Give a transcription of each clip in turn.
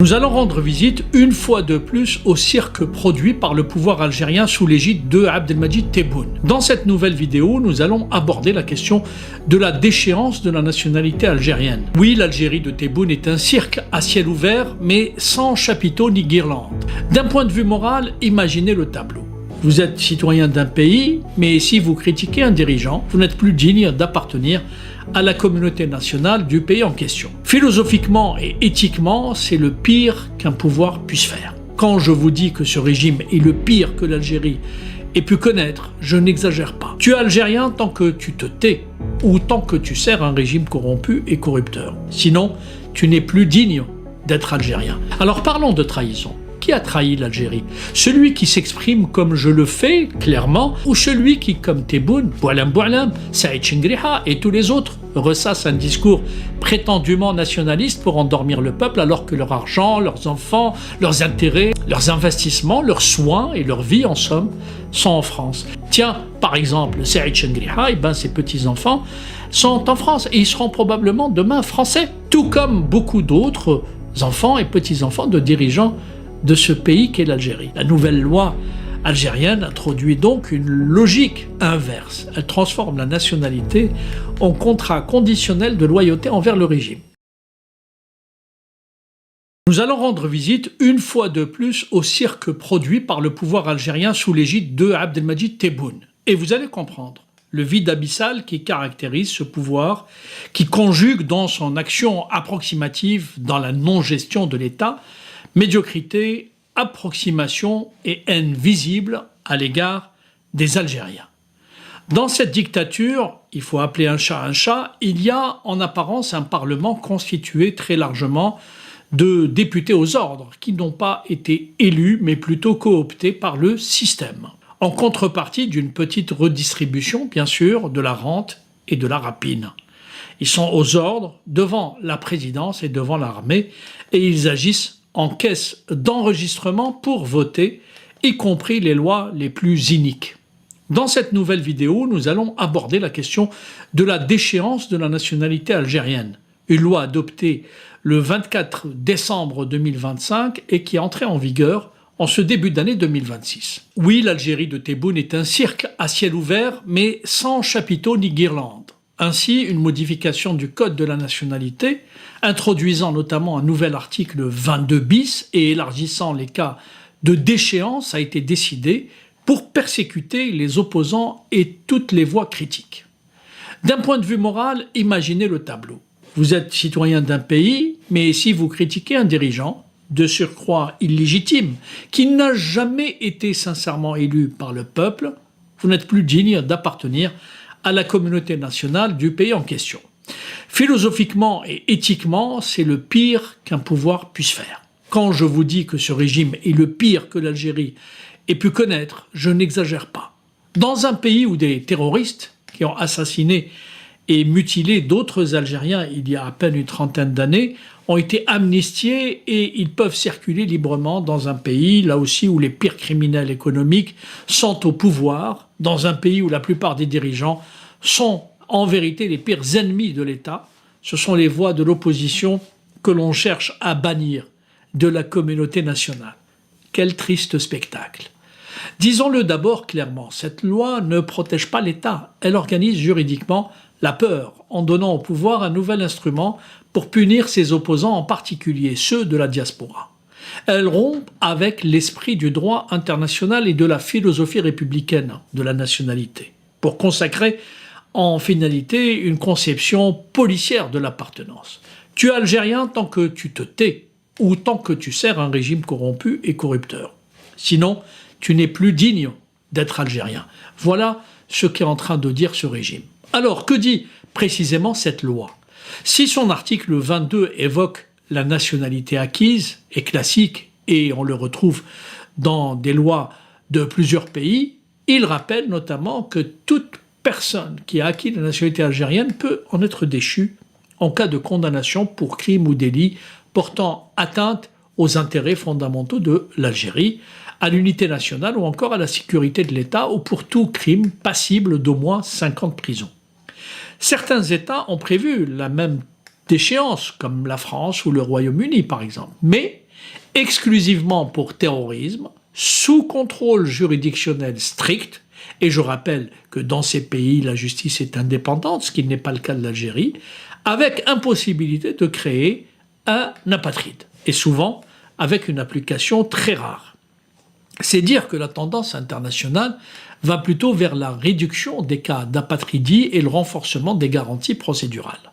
Nous allons rendre visite une fois de plus au cirque produit par le pouvoir algérien sous l'égide de Abdelmadjid Tebboune. Dans cette nouvelle vidéo, nous allons aborder la question de la déchéance de la nationalité algérienne. Oui, l'Algérie de Tebboune est un cirque à ciel ouvert, mais sans chapiteau ni guirlande. D'un point de vue moral, imaginez le tableau. Vous êtes citoyen d'un pays, mais si vous critiquez un dirigeant, vous n'êtes plus digne d'appartenir à la communauté nationale du pays en question. Philosophiquement et éthiquement, c'est le pire qu'un pouvoir puisse faire. Quand je vous dis que ce régime est le pire que l'Algérie ait pu connaître, je n'exagère pas. Tu es algérien tant que tu te tais ou tant que tu sers un régime corrompu et corrupteur. Sinon, tu n'es plus digne d'être algérien. Alors parlons de trahison. Qui a trahi l'Algérie? Celui qui s'exprime comme je le fais, clairement, ou celui qui, comme Tebboune, Boualem, Saïd Chengriha et tous les autres, ressasse un discours prétendument nationaliste pour endormir le peuple alors que leur argent, leurs enfants, leurs intérêts, leurs investissements, leurs soins et leur vie, en somme, sont en France. Tiens, par exemple, Saïd Chengriha, ses petits-enfants sont en France et ils seront probablement demain français, tout comme beaucoup d'autres enfants et petits-enfants de dirigeants de ce pays qu'est l'Algérie. La nouvelle loi algérienne introduit donc une logique inverse. Elle transforme la nationalité en contrat conditionnel de loyauté envers le régime. Nous allons rendre visite une fois de plus au cirque produit par le pouvoir algérien sous l'égide de Abdelmadjid Tebboune. Et vous allez comprendre le vide abyssal qui caractérise ce pouvoir, qui conjugue dans son action approximative dans la non-gestion de l'État médiocrité, approximation et haine visible à l'égard des Algériens. Dans cette dictature, il faut appeler un chat, il y a en apparence un parlement constitué très largement de députés aux ordres qui n'ont pas été élus mais plutôt cooptés par le système, en contrepartie d'une petite redistribution bien sûr de la rente et de la rapine. Ils sont aux ordres devant la présidence et devant l'armée et ils agissent en caisse d'enregistrement pour voter, y compris les lois les plus iniques. Dans cette nouvelle vidéo, nous allons aborder la question de la déchéance de la nationalité algérienne, une loi adoptée le 24 décembre 2025 et qui est entrée en vigueur en ce début d'année 2026. Oui, l'Algérie de Tebboune est un cirque à ciel ouvert, mais sans chapiteau ni guirlande. Ainsi, une modification du Code de la nationalité, introduisant notamment un nouvel article 22 bis et élargissant les cas de déchéance, a été décidée pour persécuter les opposants et toutes les voix critiques. D'un point de vue moral, imaginez le tableau. Vous êtes citoyen d'un pays, mais si vous critiquez un dirigeant, de surcroît illégitime, qui n'a jamais été sincèrement élu par le peuple, vous n'êtes plus digne d'appartenir à la communauté nationale du pays en question. Philosophiquement et éthiquement, c'est le pire qu'un pouvoir puisse faire. Quand je vous dis que ce régime est le pire que l'Algérie ait pu connaître, je n'exagère pas. Dans un pays où des terroristes qui ont assassiné et mutilé d'autres Algériens il y a à peine une trentaine d'années ont été amnistiés et ils peuvent circuler librement dans un pays, là aussi, où les pires criminels économiques sont au pouvoir, dans un pays où la plupart des dirigeants sont en vérité les pires ennemis de l'État. Ce sont les voix de l'opposition que l'on cherche à bannir de la communauté nationale. Quel triste spectacle! Disons-le d'abord clairement, cette loi ne protège pas l'État, elle organise juridiquement la peur en donnant au pouvoir un nouvel instrument pour punir ses opposants, en particulier ceux de la diaspora. Elle rompt avec l'esprit du droit international et de la philosophie républicaine de la nationalité, pour consacrer en finalité une conception policière de l'appartenance. Tu es algérien tant que tu te tais ou tant que tu sers un régime corrompu et corrupteur. Sinon, tu n'es plus digne d'être algérien. Voilà ce qu'est en train de dire ce régime. Alors, que dit précisément cette loi? Si son article 22 évoque la nationalité acquise et classique, et on le retrouve dans des lois de plusieurs pays, il rappelle notamment que toute personne qui a acquis la nationalité algérienne peut en être déchue en cas de condamnation pour crime ou délit portant atteinte aux intérêts fondamentaux de l'Algérie, à l'unité nationale ou encore à la sécurité de l'État ou pour tout crime passible d'au moins 5 ans de prison. Certains États ont prévu la même d'échéance, comme la France ou le Royaume-Uni par exemple. Mais exclusivement pour terrorisme, sous contrôle juridictionnel strict, et je rappelle que dans ces pays, la justice est indépendante, ce qui n'est pas le cas de l'Algérie, avec impossibilité de créer un apatride, et souvent avec une application très rare. C'est dire que la tendance internationale va plutôt vers la réduction des cas d'apatridie et le renforcement des garanties procédurales.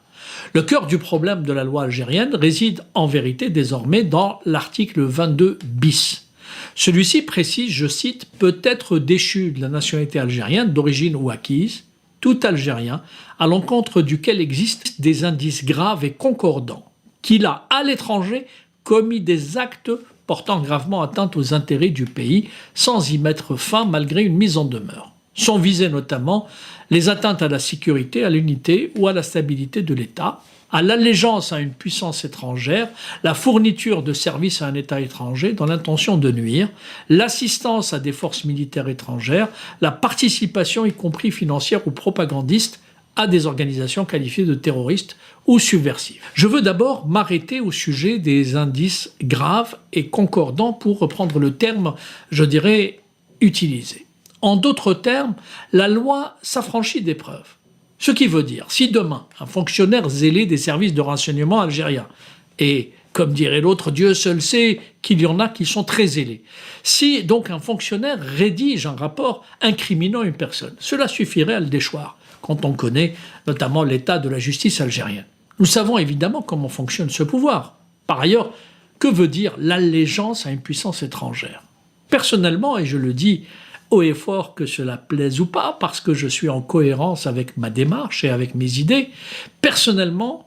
Le cœur du problème de la loi algérienne réside en vérité désormais dans l'article 22 bis. Celui-ci précise, je cite, « peut être déchu de la nationalité algérienne d'origine ou acquise, tout Algérien à l'encontre duquel existent des indices graves et concordants qu'il a, à l'étranger, commis des actes portant gravement atteinte aux intérêts du pays sans y mettre fin malgré une mise en demeure. Sont visées notamment les atteintes à la sécurité, à l'unité ou à la stabilité de l'État, à l'allégeance à une puissance étrangère, la fourniture de services à un État étranger dans l'intention de nuire, l'assistance à des forces militaires étrangères, la participation, y compris financière ou propagandiste, à des organisations qualifiées de terroristes ou subversives. Je veux d'abord m'arrêter au sujet des indices graves et concordants pour reprendre le terme, je dirais, utilisé. En d'autres termes, la loi s'affranchit des preuves. Ce qui veut dire, si demain, un fonctionnaire zélé des services de renseignement algériens, et comme dirait l'autre, Dieu seul sait qu'il y en a qui sont très zélés, si donc un fonctionnaire rédige un rapport incriminant une personne, cela suffirait à le déchoir, quand on connaît notamment l'état de la justice algérienne. Nous savons évidemment comment fonctionne ce pouvoir. Par ailleurs, que veut dire l'allégeance à une puissance étrangère? Personnellement, et je le dis haut et fort que cela plaise ou pas, parce que je suis en cohérence avec ma démarche et avec mes idées, personnellement,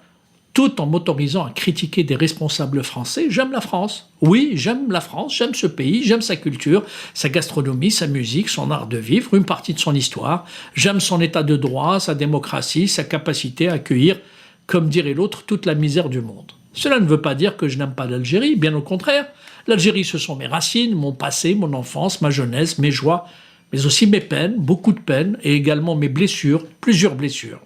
tout en m'autorisant à critiquer des responsables français, j'aime la France. Oui, j'aime la France, j'aime ce pays, j'aime sa culture, sa gastronomie, sa musique, son art de vivre, une partie de son histoire. J'aime son état de droit, sa démocratie, sa capacité à accueillir, comme dirait l'autre, toute la misère du monde. Cela ne veut pas dire que je n'aime pas l'Algérie, bien au contraire. L'Algérie, ce sont mes racines, mon passé, mon enfance, ma jeunesse, mes joies, mais aussi mes peines, beaucoup de peines, et également mes blessures, plusieurs blessures.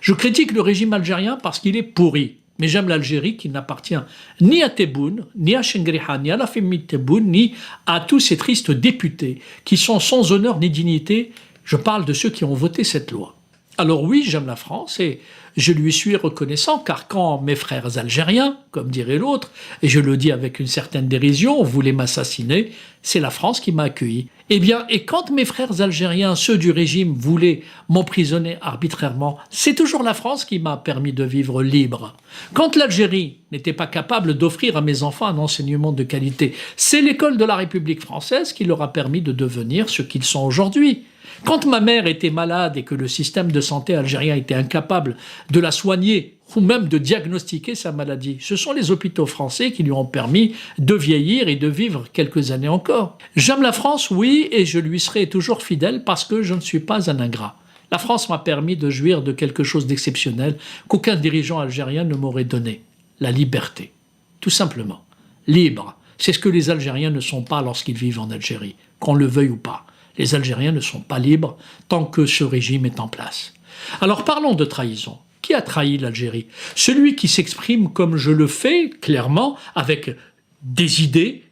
Je critique le régime algérien parce qu'il est pourri, mais j'aime l'Algérie qui n'appartient ni à Tebboune, ni à Chengriha, ni à la famille de Tebboune, ni à tous ces tristes députés qui sont sans honneur ni dignité. Je parle de ceux qui ont voté cette loi. Alors oui, j'aime la France et je lui suis reconnaissant, car quand mes frères algériens, comme dirait l'autre, et je le dis avec une certaine dérision, voulaient m'assassiner, c'est la France qui m'a accueilli. Eh bien, et quand mes frères algériens, ceux du régime, voulaient m'emprisonner arbitrairement, c'est toujours la France qui m'a permis de vivre libre. Quand l'Algérie n'était pas capable d'offrir à mes enfants un enseignement de qualité, c'est l'école de la République française qui leur a permis de devenir ce qu'ils sont aujourd'hui. Quand ma mère était malade et que le système de santé algérien était incapable de la soigner ou même de diagnostiquer sa maladie, ce sont les hôpitaux français qui lui ont permis de vieillir et de vivre quelques années encore. J'aime la France, oui, et je lui serai toujours fidèle parce que je ne suis pas un ingrat. La France m'a permis de jouir de quelque chose d'exceptionnel qu'aucun dirigeant algérien ne m'aurait donné, la liberté. Tout simplement. Libre, c'est ce que les Algériens ne sont pas lorsqu'ils vivent en Algérie, qu'on le veuille ou pas. Les Algériens ne sont pas libres tant que ce régime est en place. Alors parlons de trahison. Qui a trahi l'Algérie? Celui qui s'exprime comme je le fais, clairement, avec des idées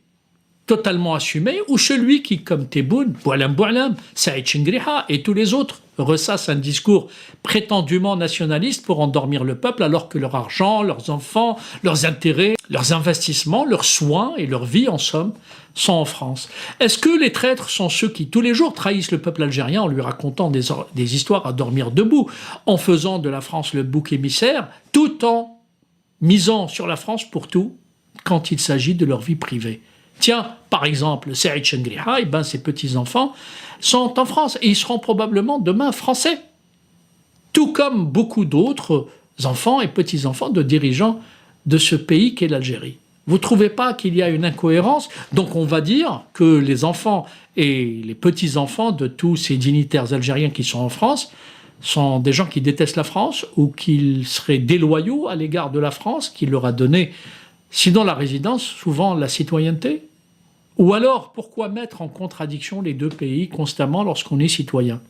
totalement assumées, ou celui qui, comme Tebboune, Boualem Boualem, Saïd Chengriha et tous les autres, ressassent un discours prétendument nationaliste pour endormir le peuple alors que leur argent, leurs enfants, leurs intérêts, leurs investissements, leurs soins et leur vie, en somme, sont en France. Est-ce que les traîtres sont ceux qui, tous les jours, trahissent le peuple algérien en lui racontant des histoires à dormir debout, en faisant de la France le bouc émissaire, tout en misant sur la France pour tout quand il s'agit de leur vie privée? Tiens, par exemple, Saïd Chengriha, ses petits-enfants sont en France et ils seront probablement demain français. Tout comme beaucoup d'autres enfants et petits-enfants de dirigeants de ce pays qu'est l'Algérie. Vous ne trouvez pas qu'il y a une incohérence? Donc on va dire que les enfants et les petits-enfants de tous ces dignitaires algériens qui sont en France sont des gens qui détestent la France ou qu'ils seraient déloyaux à l'égard de la France, qui leur a donné, sinon la résidence, souvent la citoyenneté? Ou alors, pourquoi mettre en contradiction les deux pays constamment lorsqu'on est citoyen?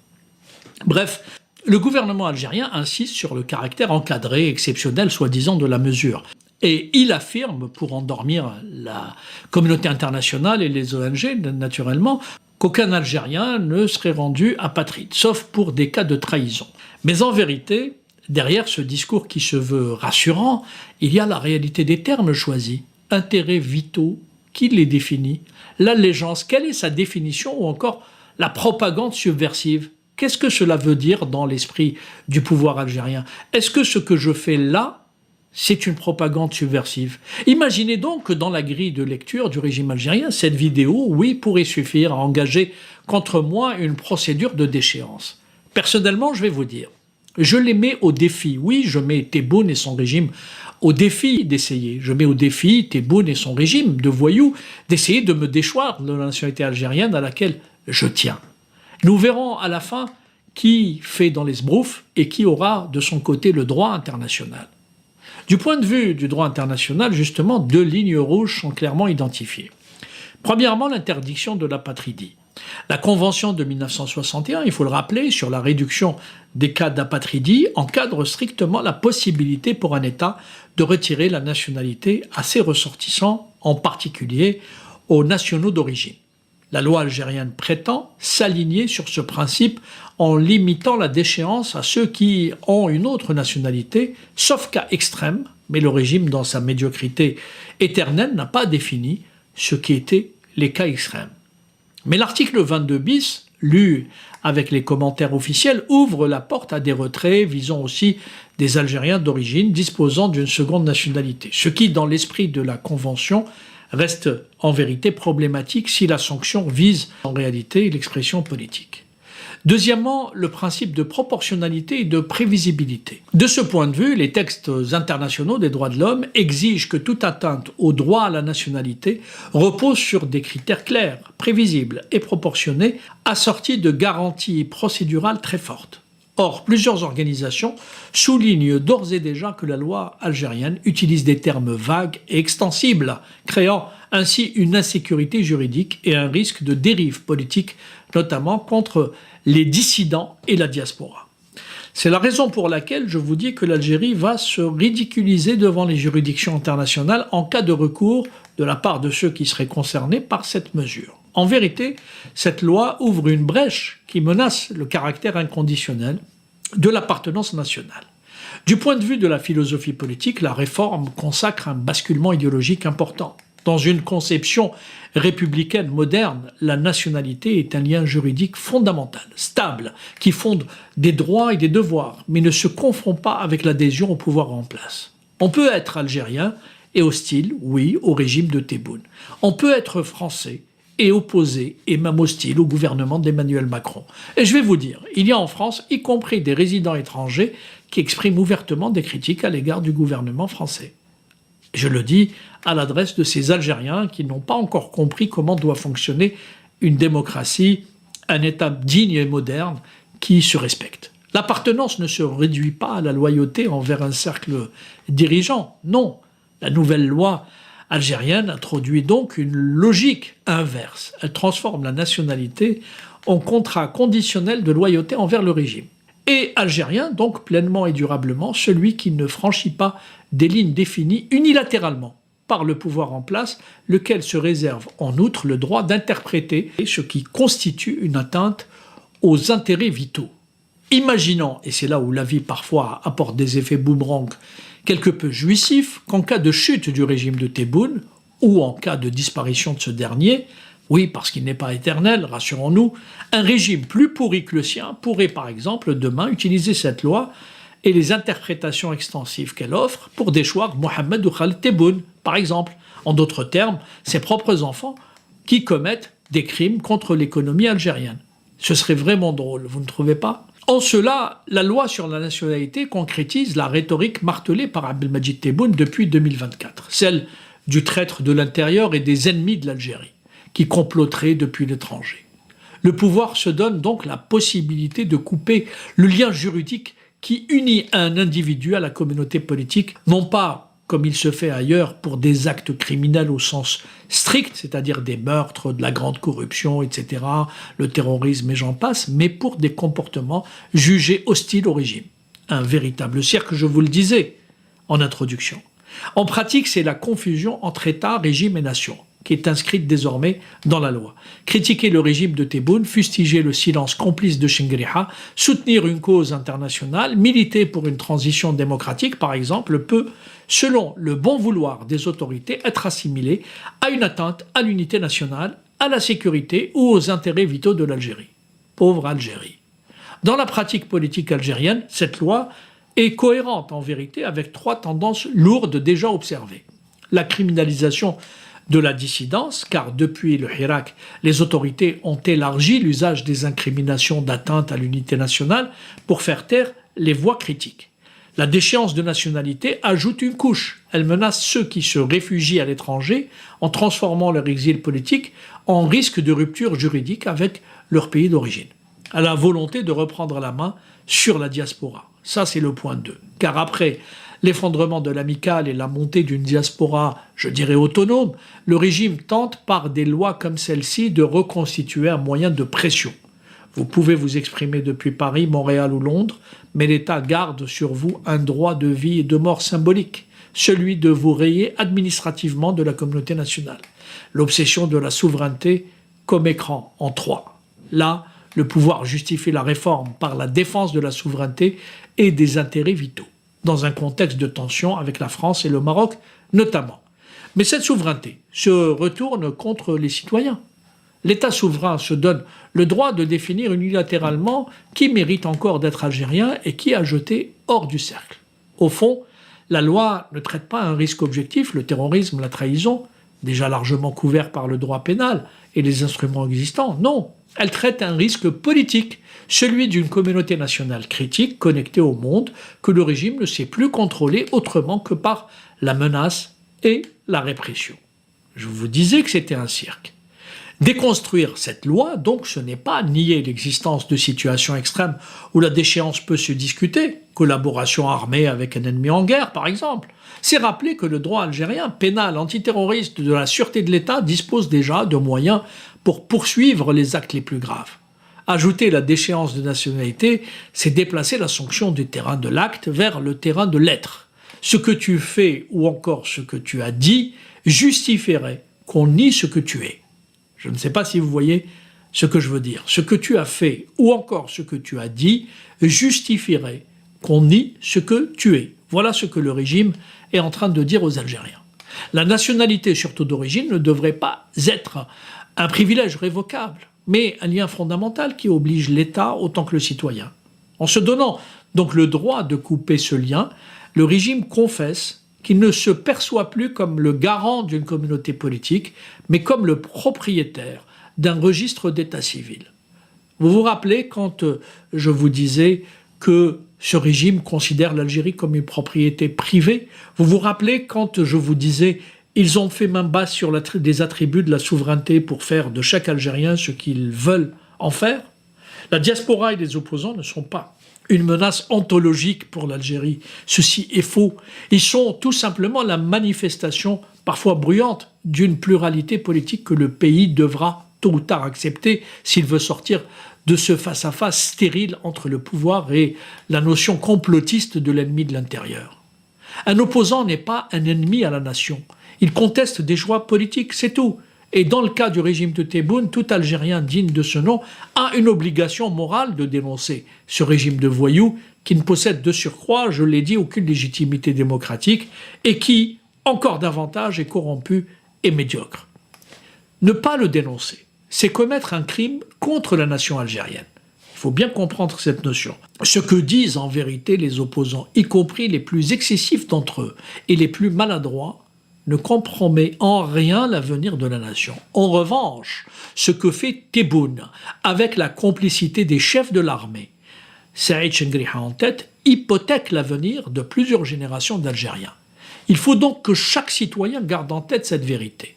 Bref, le gouvernement algérien insiste sur le caractère encadré, exceptionnel, soi-disant, de la mesure. Et il affirme, pour endormir la communauté internationale et les ONG, naturellement, qu'aucun Algérien ne serait rendu apatride, sauf pour des cas de trahison. Mais en vérité, derrière ce discours qui se veut rassurant, il y a la réalité des termes choisis. Intérêts vitaux, qui les définit? L'allégeance, quelle est sa définition? Ou encore la propagande subversive? Qu'est-ce que cela veut dire dans l'esprit du pouvoir algérien? Est-ce que ce que je fais là, c'est une propagande subversive? Imaginez donc que dans la grille de lecture du régime algérien, cette vidéo, oui, pourrait suffire à engager contre moi une procédure de déchéance. Personnellement, je vais vous dire, je les mets au défi. Oui, je mets Tebboune et son régime au défi d'essayer. Je mets au défi Tebboune et son régime de voyous d'essayer de me déchoir de la nationalité algérienne à laquelle je tiens. Nous verrons à la fin qui fait dans les sbroufs et qui aura de son côté le droit international. Du point de vue du droit international, justement, 2 lignes rouges sont clairement identifiées. Premièrement, l'interdiction de l'apatridie. La Convention de 1961, il faut le rappeler, sur la réduction des cas d'apatridie, encadre strictement la possibilité pour un État de retirer la nationalité à ses ressortissants, en particulier aux nationaux d'origine. La loi algérienne prétend s'aligner sur ce principe en limitant la déchéance à ceux qui ont une autre nationalité, sauf cas extrême, mais le régime, dans sa médiocrité éternelle, n'a pas défini ce qui étaient les cas extrêmes. Mais l'article 22 bis, lu avec les commentaires officiels, ouvre la porte à des retraits visant aussi des Algériens d'origine disposant d'une seconde nationalité, ce qui, dans l'esprit de la Convention, reste en vérité problématique si la sanction vise en réalité l'expression politique. Deuxièmement, le principe de proportionnalité et de prévisibilité. De ce point de vue, les textes internationaux des droits de l'homme exigent que toute atteinte au droit à la nationalité repose sur des critères clairs, prévisibles et proportionnés, assortis de garanties procédurales très fortes. Or, plusieurs organisations soulignent d'ores et déjà que la loi algérienne utilise des termes vagues et extensibles, créant ainsi une insécurité juridique et un risque de dérive politique, notamment contre les dissidents et la diaspora. C'est la raison pour laquelle je vous dis que l'Algérie va se ridiculiser devant les juridictions internationales en cas de recours de la part de ceux qui seraient concernés par cette mesure. En vérité, cette loi ouvre une brèche qui menace le caractère inconditionnel de l'appartenance nationale. Du point de vue de la philosophie politique, la réforme consacre un basculement idéologique important. Dans une conception républicaine moderne, la nationalité est un lien juridique fondamental, stable, qui fonde des droits et des devoirs, mais ne se confond pas avec l'adhésion au pouvoir en place. On peut être algérien et hostile, oui, au régime de Tebboune. On peut être français et opposé, et même hostile, au gouvernement d'Emmanuel Macron. Et je vais vous dire, il y a en France, y compris des résidents étrangers, qui expriment ouvertement des critiques à l'égard du gouvernement français. Je le dis à l'adresse de ces Algériens qui n'ont pas encore compris comment doit fonctionner une démocratie, un État digne et moderne qui se respecte. L'appartenance ne se réduit pas à la loyauté envers un cercle dirigeant, non. La nouvelle loi algérienne introduit donc une logique inverse. Elle transforme la nationalité en contrat conditionnel de loyauté envers le régime. Et algérien, donc pleinement et durablement, celui qui ne franchit pas des lignes définies unilatéralement par le pouvoir en place, lequel se réserve en outre le droit d'interpréter ce qui constitue une atteinte aux intérêts vitaux. Imaginons, et c'est là où la vie parfois apporte des effets boomerang quelque peu jouissifs, qu'en cas de chute du régime de Tebboune, ou en cas de disparition de ce dernier, oui, parce qu'il n'est pas éternel, rassurons-nous, un régime plus pourri que le sien pourrait par exemple demain utiliser cette loi et les interprétations extensives qu'elle offre pour déchoir Mohamed ou Khaled Tebboune, par exemple. En d'autres termes, ses propres enfants qui commettent des crimes contre l'économie algérienne. Ce serait vraiment drôle, vous ne trouvez pas ? En cela, la loi sur la nationalité concrétise la rhétorique martelée par Abdelmadjid Tebboune depuis 2024, celle du traître de l'intérieur et des ennemis de l'Algérie, qui comploteraient depuis l'étranger. Le pouvoir se donne donc la possibilité de couper le lien juridique qui unit un individu à la communauté politique, non pas comme il se fait ailleurs pour des actes criminels au sens strict, c'est-à-dire des meurtres, de la grande corruption, etc., le terrorisme et j'en passe, mais pour des comportements jugés hostiles au régime. Un véritable cirque, je vous le disais en introduction. En pratique, c'est la confusion entre État, régime et nation qui est inscrite désormais dans la loi. Critiquer le régime de Tebboune, fustiger le silence complice de Chinguiréha, soutenir une cause internationale, militer pour une transition démocratique, par exemple, peut, selon le bon vouloir des autorités, être assimilé à une atteinte à l'unité nationale, à la sécurité ou aux intérêts vitaux de l'Algérie. Pauvre Algérie. Dans la pratique politique algérienne, cette loi est cohérente en vérité avec trois tendances lourdes déjà observées. La criminalisation de la dissidence, car depuis le Hirak, les autorités ont élargi l'usage des incriminations d'atteinte à l'unité nationale pour faire taire les voix critiques. La déchéance de nationalité ajoute une couche. Elle menace ceux qui se réfugient à l'étranger en transformant leur exil politique en risque de rupture juridique avec leur pays d'origine. À la volonté de reprendre la main sur la diaspora. Ça, c'est le point 2. Car après l'effondrement de l'amicale et la montée d'une diaspora, je dirais autonome, le régime tente par des lois comme celle-ci de reconstituer un moyen de pression. Vous pouvez vous exprimer depuis Paris, Montréal ou Londres, mais l'État garde sur vous un droit de vie et de mort symbolique, celui de vous rayer administrativement de la communauté nationale. L'obsession de la souveraineté comme écran en 3. Là, le pouvoir justifie la réforme par la défense de la souveraineté et des intérêts vitaux, dans un contexte de tension avec la France et le Maroc notamment. Mais cette souveraineté se retourne contre les citoyens. L'État souverain se donne le droit de définir unilatéralement qui mérite encore d'être algérien et qui a jeté hors du cercle. Au fond, la loi ne traite pas un risque objectif, le terrorisme, la trahison, déjà largement couvert par le droit pénal et les instruments existants. Non, elle traite un risque politique, celui d'une communauté nationale critique connectée au monde que le régime ne sait plus contrôler autrement que par la menace et la répression. Je vous disais que c'était un cirque. Déconstruire cette loi, donc, ce n'est pas nier l'existence de situations extrêmes où la déchéance peut se discuter, collaboration armée avec un ennemi en guerre, par exemple. C'est rappeler que le droit algérien pénal antiterroriste de la sûreté de l'État dispose déjà de moyens pour poursuivre les actes les plus graves. Ajouter la déchéance de nationalité, c'est déplacer la sanction du terrain de l'acte vers le terrain de l'être. Ce que tu fais ou encore ce que tu as dit justifierait qu'on nie ce que tu es. Je ne sais pas si vous voyez ce que je veux dire. Ce que tu as fait ou encore ce que tu as dit justifierait qu'on nie ce que tu es. Voilà ce que le régime est en train de dire aux Algériens. La nationalité, surtout d'origine, ne devrait pas être un privilège révocable, mais un lien fondamental qui oblige l'État autant que le citoyen. En se donnant donc le droit de couper ce lien, le régime confesse qu'il ne se perçoit plus comme le garant d'une communauté politique, mais comme le propriétaire d'un registre d'état civil. Vous vous rappelez quand je vous disais que ce régime considère l'Algérie comme une propriété privée? Vous vous rappelez quand je vous disais ils ont fait main basse sur des attributs de la souveraineté pour faire de chaque Algérien ce qu'ils veulent en faire? La diaspora et les opposants ne sont pas une menace ontologique pour l'Algérie. Ceci est faux. Ils sont tout simplement la manifestation, parfois bruyante, d'une pluralité politique que le pays devra tôt ou tard accepter s'il veut sortir de ce face-à-face stérile entre le pouvoir et la notion complotiste de l'ennemi de l'intérieur. Un opposant n'est pas un ennemi à la nation. Il conteste des choix politiques, c'est tout. Et dans le cas du régime de Tebboune, tout Algérien digne de ce nom a une obligation morale de dénoncer ce régime de voyous qui ne possède de surcroît, je l'ai dit, aucune légitimité démocratique et qui, encore davantage, est corrompu et médiocre. Ne pas le dénoncer, c'est commettre un crime contre la nation algérienne. Il faut bien comprendre cette notion. Ce que disent en vérité les opposants, y compris les plus excessifs d'entre eux et les plus maladroits, ne compromet en rien l'avenir de la nation. En revanche, ce que fait Tebboune, avec la complicité des chefs de l'armée, Saïd Chenghriha en tête, hypothèque l'avenir de plusieurs générations d'Algériens. Il faut donc que chaque citoyen garde en tête cette vérité.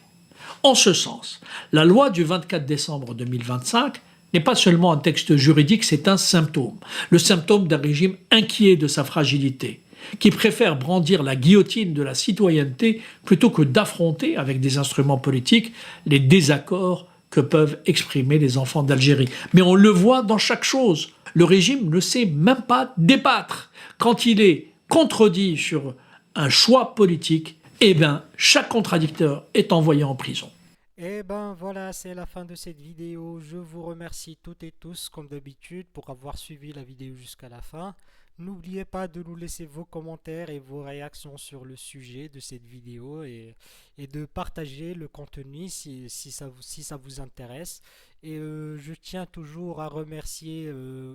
En ce sens, la loi du 24 décembre 2025 n'est pas seulement un texte juridique, c'est un symptôme. Le symptôme d'un régime inquiet de sa fragilité, qui préfère brandir la guillotine de la citoyenneté plutôt que d'affronter avec des instruments politiques les désaccords que peuvent exprimer les enfants d'Algérie. Mais on le voit dans chaque chose. Le régime ne sait même pas débattre. Quand il est contredit sur un choix politique, eh bien, chaque contradicteur est envoyé en prison. Et ben voilà, c'est la fin de cette vidéo. Je vous remercie toutes et tous, comme d'habitude, pour avoir suivi la vidéo jusqu'à la fin. N'oubliez pas de nous laisser vos commentaires et vos réactions sur le sujet de cette vidéo et de partager le contenu si ça vous intéresse. Et je tiens toujours à remercier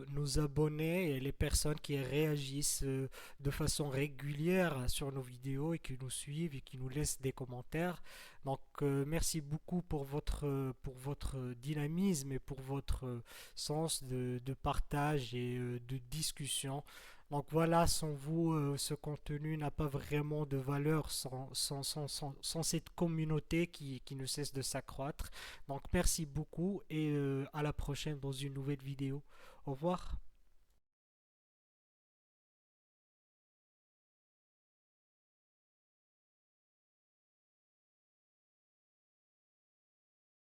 nos abonnés et les personnes qui réagissent de façon régulière sur nos vidéos et qui nous suivent et qui nous laissent des commentaires. Donc, merci beaucoup pour votre dynamisme et pour votre sens de partage et de discussion. Donc voilà, sans vous, ce contenu n'a pas vraiment de valeur sans cette communauté qui ne cesse de s'accroître. Donc merci beaucoup et à la prochaine dans une nouvelle vidéo. Au revoir.